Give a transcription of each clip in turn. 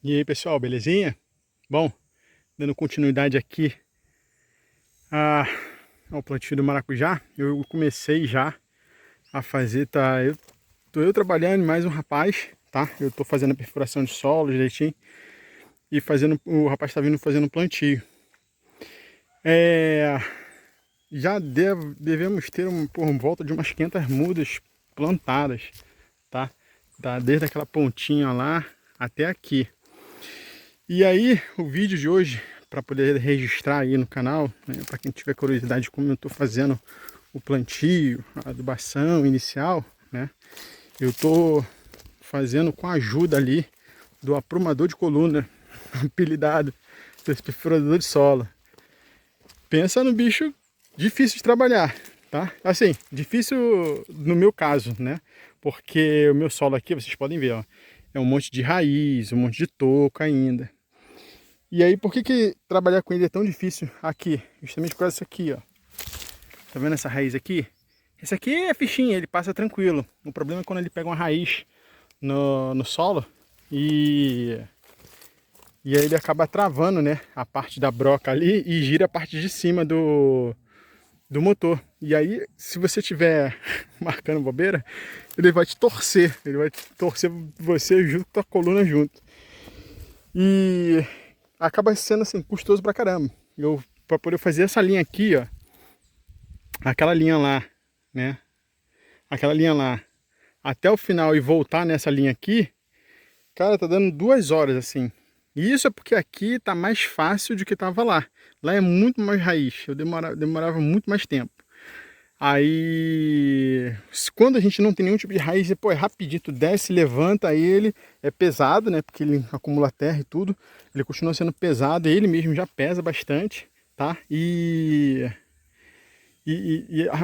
E aí pessoal, belezinha? Bom, dando continuidade aqui ao plantio do maracujá, eu comecei já a fazer, tá? Eu trabalhando, mais um rapaz, tá? Eu tô fazendo a perfuração de solo direitinho e o rapaz tá vindo fazendo plantio. Já devemos ter por volta de umas 500 mudas plantadas, tá? Desde aquela pontinha lá até aqui. E aí, o vídeo de hoje, para poder registrar aí no canal, né, para quem tiver curiosidade de como eu estou fazendo o plantio, a adubação inicial, né, eu estou fazendo com a ajuda ali do aprumador de coluna, apelidado desse perfurador de solo. Pensa no bicho difícil de trabalhar, tá? Assim, difícil no meu caso, né? Porque o meu solo aqui, vocês podem ver, ó, é um monte de raiz, um monte de toco ainda. E aí, por que trabalhar com ele é tão difícil aqui? Justamente por causa disso aqui, ó. Tá vendo essa raiz aqui? Esse aqui é fichinha, ele passa tranquilo. O problema é quando ele pega uma raiz no solo e aí ele acaba travando, né, a parte da broca ali e gira a parte de cima do motor. E aí, se você estiver marcando bobeira, ele vai te torcer. Ele vai torcer você junto com a coluna junto. E acaba sendo assim, custoso pra caramba. Pra poder fazer essa linha aqui, ó, aquela linha lá, né? Aquela linha lá, até o final e voltar nessa linha aqui, cara, tá dando 2 horas assim. E isso é porque aqui tá mais fácil do que tava lá. Lá é muito mais raiz, eu demorava muito mais tempo. Aí, quando a gente não tem nenhum tipo de raiz, pô, é rapidinho, tu desce, levanta ele, é pesado, né, porque ele acumula terra e tudo, ele continua sendo pesado, ele mesmo já pesa bastante, tá?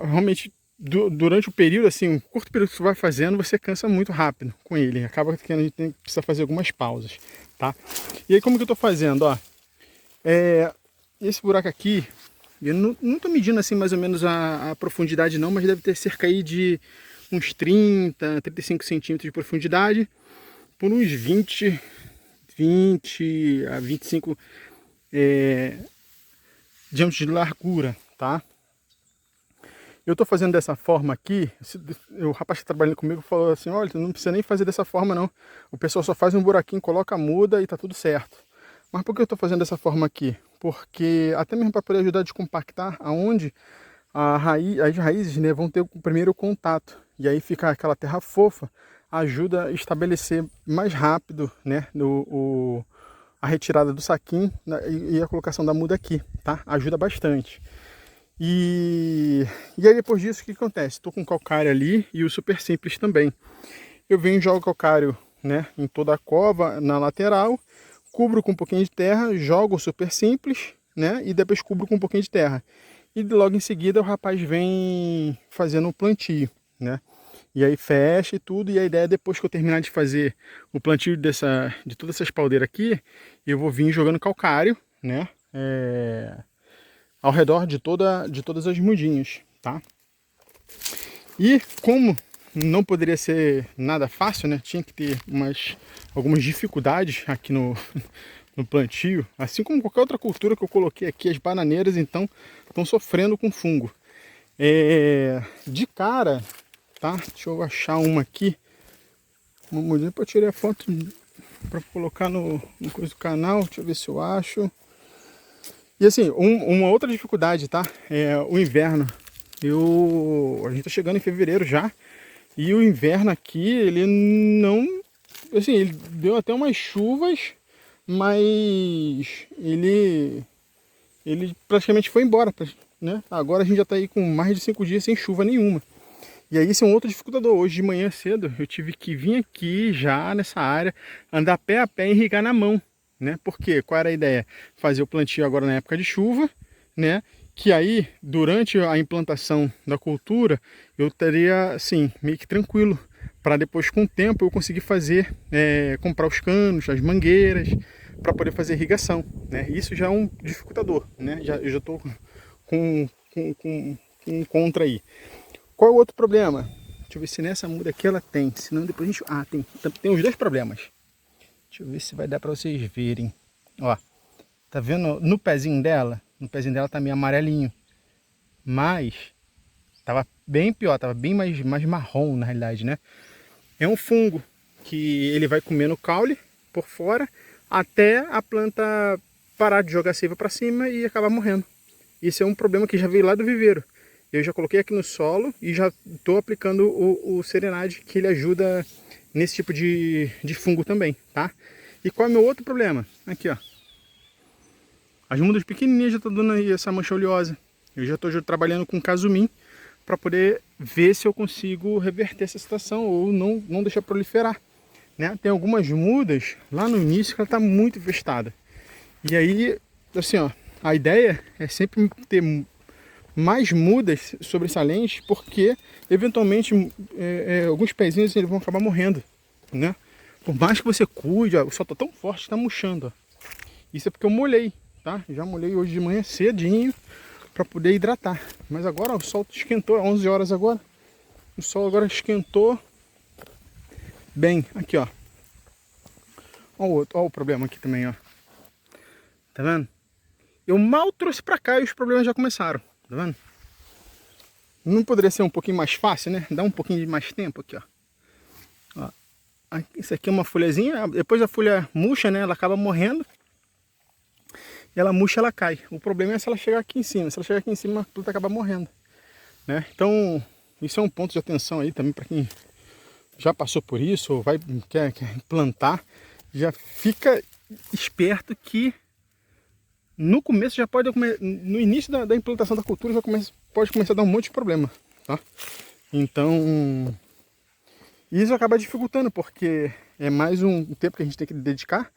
Realmente, durante o período, assim, um curto período que você vai fazendo, você cansa muito rápido com ele, acaba que a gente precisa fazer algumas pausas, tá? E aí, como que eu tô fazendo, ó? Esse buraco aqui, eu não tô medindo assim mais ou menos a profundidade não, mas deve ter cerca aí de uns 35 centímetros de profundidade por uns 20 a 25 diâmetros de largura, tá? Eu tô fazendo dessa forma aqui, o rapaz que tá trabalhando comigo falou assim, olha, não precisa nem fazer dessa forma não, o pessoal só faz um buraquinho, coloca a muda e tá tudo certo. Mas por que eu tô fazendo dessa forma aqui? Porque até mesmo para poder ajudar a descompactar aonde as raízes, né, vão ter o primeiro contato. E aí fica aquela terra fofa, ajuda a estabelecer mais rápido, né, a retirada do saquinho e a colocação da muda aqui, tá? Ajuda bastante. E aí depois disso, o que acontece? Estou com calcário ali e o super simples também. Eu venho e jogo calcário, né, em toda a cova, na lateral, cubro com um pouquinho de terra, jogo o super simples, né, e depois cubro com um pouquinho de terra. E logo em seguida o rapaz vem fazendo o plantio, né? E aí fecha e tudo, e a ideia é depois que eu terminar de fazer o plantio de todas essas espaldeira aqui, eu vou vir jogando calcário, né? Ao redor de todas as mudinhas, tá? E como não poderia ser nada fácil, né? Tinha que ter algumas dificuldades aqui no plantio, assim como qualquer outra cultura que eu coloquei aqui, as bananeiras então estão sofrendo com fungo. De cara, tá? Deixa eu achar uma aqui, uma mudinha para eu tirar a foto para colocar no coisa do canal. Deixa eu ver se eu acho. E assim, uma outra dificuldade, tá? É o inverno. A gente tá chegando em fevereiro já. E o inverno aqui, ele não... Assim, ele deu até umas chuvas, mas ele praticamente foi embora, né? Agora a gente já tá aí com mais de 5 dias sem chuva nenhuma. E aí esse é um outro dificultador. Hoje de manhã cedo eu tive que vir aqui já nessa área, andar pé a pé e irrigar na mão, né? Porque qual era a ideia? Fazer o plantio agora na época de chuva, né? Que aí, durante a implantação da cultura, eu teria, assim, meio que tranquilo, para depois, com o tempo, eu conseguir fazer, comprar os canos, as mangueiras, para poder fazer irrigação, né? Isso já é um dificultador, né? Eu já estou com um contra aí. Qual é o outro problema? Deixa eu ver se nessa muda aqui ela tem, senão depois a gente... tem os dois problemas. Deixa eu ver se vai dar para vocês verem. Ó, tá vendo no pezinho dela? No pezinho dela tá meio amarelinho. Mas tava bem pior, tava bem mais marrom na realidade, né? É um fungo que ele vai comendo o caule por fora até a planta parar de jogar seiva para cima e acabar morrendo. Isso é um problema que já veio lá do viveiro. Eu já coloquei aqui no solo e já estou aplicando o Serenade, que ele ajuda nesse tipo de fungo também, tá? E qual é o meu outro problema? Aqui, ó. As mudas pequenininhas já estão dando aí essa mancha oleosa. Eu já estou trabalhando com Casumim para poder ver se eu consigo reverter essa situação ou não deixar proliferar, né? Tem algumas mudas lá no início que ela está muito infestada. E aí, assim, ó, a ideia é sempre ter mais mudas sobressalentes, porque eventualmente alguns pezinhos eles vão acabar morrendo, né? Por mais que você cuide, ó, o sol tá tão forte que está murchando, ó. Isso é porque eu molhei, tá? Já molhei hoje de manhã cedinho para poder hidratar. Mas agora ó, o sol esquentou, 11 horas agora. O sol agora esquentou bem. Aqui, ó. Ó o problema aqui também, ó. Tá vendo? Eu mal trouxe para cá e os problemas já começaram. Tá vendo? Não poderia ser um pouquinho mais fácil, né? Dá um pouquinho de mais tempo aqui, ó. Ó. Isso aqui é uma folhazinha. Depois a folha murcha, né? Ela acaba morrendo. E ela murcha, ela cai. O problema é se ela chegar aqui em cima. Se ela chegar aqui em cima, a planta acaba morrendo, né? Então, isso é um ponto de atenção aí também para quem já passou por isso ou quer plantar. Já fica esperto que no começo já pode no início da implantação da cultura já pode começar a dar um monte de problema, tá? Então, isso acaba dificultando porque é mais um tempo que a gente tem que dedicar,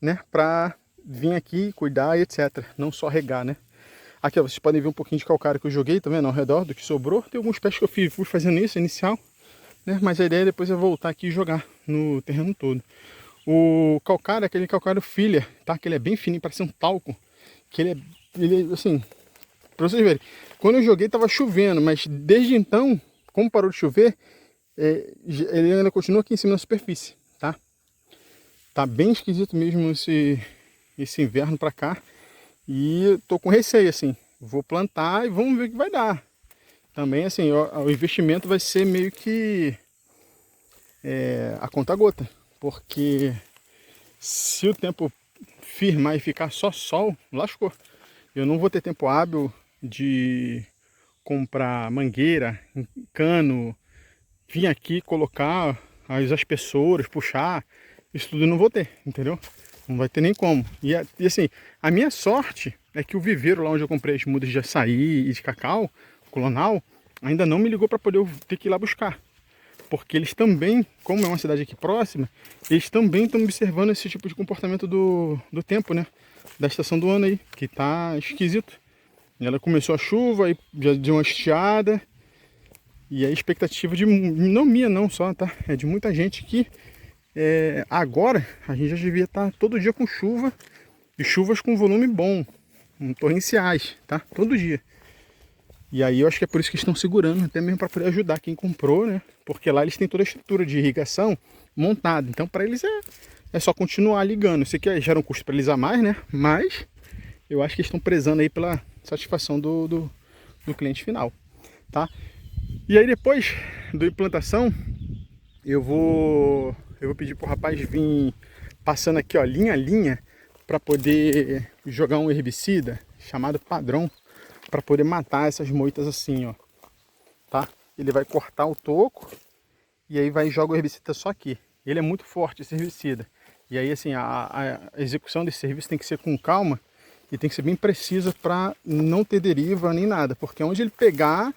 né, para vir aqui, cuidar e etc. Não só regar, né? Aqui ó, vocês podem ver um pouquinho de calcário que eu joguei, tá vendo? Ao redor do que sobrou. Tem alguns pés que eu fui fazendo isso inicial, né? Mas a ideia depois é voltar aqui e jogar no terreno todo. O calcário é aquele calcário filha, tá? Que ele é bem fininho, parece um talco. Que ele assim, pra vocês verem. Quando eu joguei tava chovendo, mas desde então, como parou de chover, ele ainda continua aqui em cima da superfície, tá? Tá bem esquisito mesmo esse inverno pra cá. E tô com receio, assim. Vou plantar e vamos ver o que vai dar. Também, assim, o investimento vai ser meio que a conta-gota. Porque se o tempo firmar e ficar só sol, lascou. Eu não vou ter tempo hábil de comprar mangueira, cano, vir aqui, colocar as espessoras, puxar. Isso tudo eu não vou ter, entendeu? Não vai ter nem como. E assim, a minha sorte é que o viveiro lá onde eu comprei as mudas de açaí e de cacau, colonal, ainda não me ligou para poder eu ter que ir lá buscar. Porque eles também, como é uma cidade aqui próxima, eles também estão observando esse tipo de comportamento do tempo, né? Da estação do ano aí, que tá esquisito. Ela começou a chuva, aí já deu uma estiada. E a expectativa não minha não só, tá? É de muita gente que agora a gente já devia estar todo dia com chuva. E chuvas com volume bom, torrenciais, tá? Todo dia. E aí eu acho que é por isso que estão segurando, até mesmo para poder ajudar quem comprou, né? Porque lá eles têm toda a estrutura de irrigação montada. Então para eles é só continuar ligando. Eu sei que gera um custo para eles a mais, né? Mas eu acho que estão prezando aí pela satisfação do cliente final, tá? E aí depois da implantação, eu vou pedir pro rapaz vir passando aqui, ó, linha a linha, para poder jogar um herbicida chamado padrão, para poder matar essas moitas assim, ó, tá? Ele vai cortar o toco e aí vai jogar o herbicida só aqui. Ele é muito forte, esse herbicida. E aí, assim, a execução desse serviço tem que ser com calma e tem que ser bem precisa para não ter deriva nem nada, porque onde ele pegar,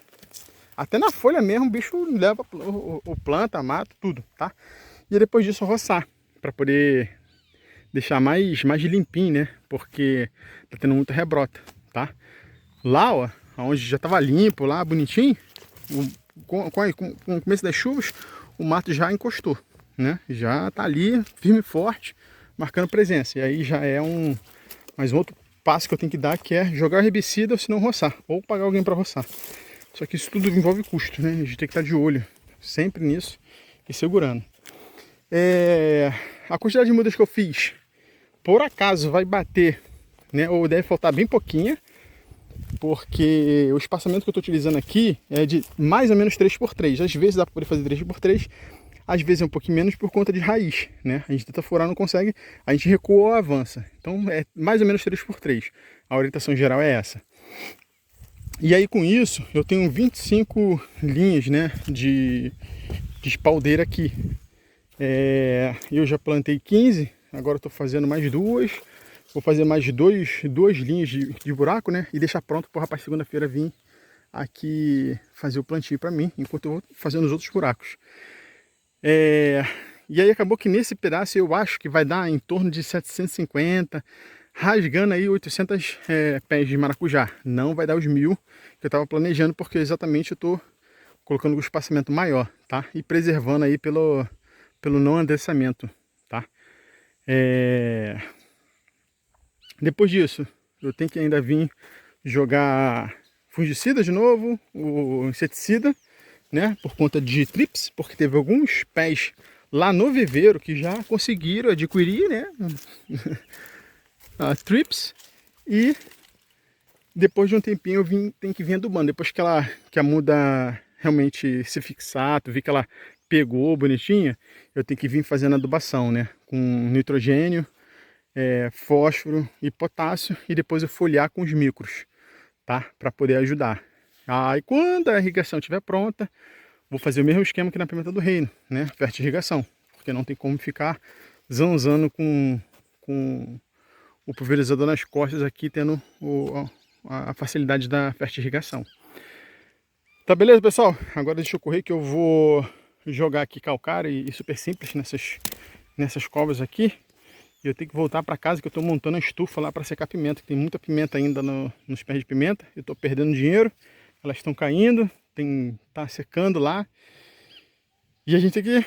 até na folha mesmo, o bicho leva o planta, mata, tudo, tá? E depois disso roçar, para poder deixar mais limpinho, né? Porque tá tendo muita rebrota, tá? Lá, ó, onde já tava limpo, lá, bonitinho, com o começo das chuvas, o mato já encostou, né? Já tá ali, firme e forte, marcando presença. E aí já é mais um outro passo que eu tenho que dar, que é jogar herbicida ou se não roçar, ou pagar alguém para roçar. Só que isso tudo envolve custo, né? A gente tem que estar de olho sempre nisso e segurando. a quantidade de mudas que eu fiz, por acaso vai bater, né, ou deve faltar bem pouquinha, porque o espaçamento que eu estou utilizando aqui é de mais ou menos 3x3. Às vezes dá para poder fazer 3x3, às vezes é um pouquinho menos por conta de raiz, né? A gente tenta furar, não consegue, a gente recua ou avança. Então é mais ou menos 3x3. A orientação geral é essa. E aí com isso eu tenho 25 linhas, né, de espaldeira aqui. Eu já plantei 15, agora estou fazendo mais duas. Vou fazer mais duas linhas de buraco, né? E deixar pronto para o rapaz segunda-feira vir aqui fazer o plantio para mim, enquanto eu vou fazendo os outros buracos. E aí acabou que nesse pedaço eu acho que vai dar em torno de 750, rasgando aí 800 pés de maracujá. Não vai dar os 1000 que eu estava planejando, porque exatamente eu estou colocando um espaçamento maior, tá? E preservando aí pelo não adensamento, tá? Depois disso, eu tenho que ainda vir jogar fungicida de novo, o inseticida, né? Por conta de trips, porque teve alguns pés lá no viveiro que já conseguiram adquirir, né? Trips. E depois de um tempinho tenho que vir adubando. Depois que a muda realmente se fixar, tu vi que ela pegou bonitinha, eu tenho que vir fazendo adubação, né? Com nitrogênio, fósforo e potássio, e depois eu foliar com os micros, tá? Para poder ajudar. Aí quando a irrigação estiver pronta, vou fazer o mesmo esquema que na pimenta do reino, né? Fertirrigação, porque não tem como ficar zanzando com o pulverizador nas costas aqui, tendo a facilidade da fertirrigação. Tá beleza, pessoal? Agora deixa eu correr que eu vou jogar aqui calcário e super simples nessas covas aqui. E eu tenho que voltar para casa que eu estou montando a estufa lá para secar pimenta. Tem muita pimenta ainda nos pés de pimenta. Eu estou perdendo dinheiro. Elas estão caindo. Tá secando lá. E a gente tem que,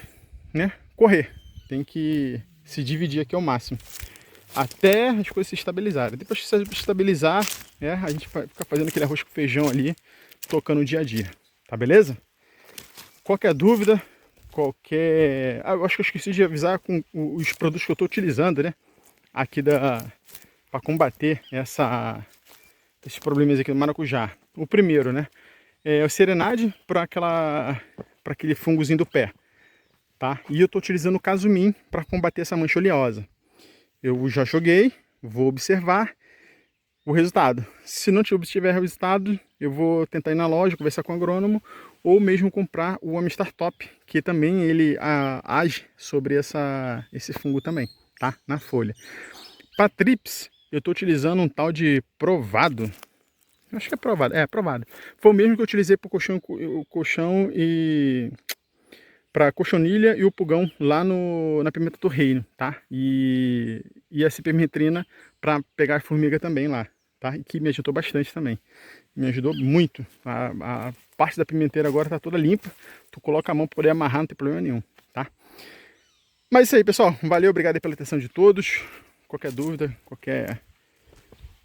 né, correr. Tem que se dividir aqui ao máximo. Até as coisas se estabilizarem. Depois que se estabilizar, a gente vai ficar fazendo aquele arroz com feijão ali, tocando o dia a dia. Tá beleza? Qualquer dúvida, eu acho que eu esqueci de avisar com os produtos que eu estou utilizando, né? Aqui para combater esses problemas aqui do maracujá. O primeiro, né? É o Serenade para aquele fungozinho do pé, tá? E eu estou utilizando o Casumim para combater essa mancha oleosa. Eu já joguei, vou observar o resultado. Se não tiver resultado, eu vou tentar ir na loja, conversar com o agrônomo, ou mesmo comprar o Amistar Top, que também ele age sobre esse fungo também, tá? Na folha. Para trips, eu estou utilizando um tal de Provado. Acho que é Provado. Provado. Foi o mesmo que eu utilizei para o colchão e para a cochonilha e o pulgão lá na pimenta do reino, tá? E a cipermetrina para pegar a formiga também lá, tá? E que me ajudou bastante também. Me ajudou muito. A parte da pimenteira agora tá toda limpa. Tu coloca a mão para poder amarrar, não tem problema nenhum, tá? Mas é isso aí, pessoal. Valeu, obrigado aí pela atenção de todos. Qualquer dúvida, qualquer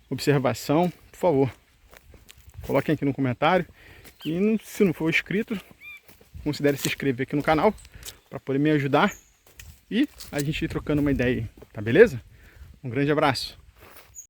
observação, por favor, coloquem aqui no comentário. E se não for inscrito, considere se inscrever aqui no canal para poder me ajudar e a gente ir trocando uma ideia aí, tá beleza? Um grande abraço.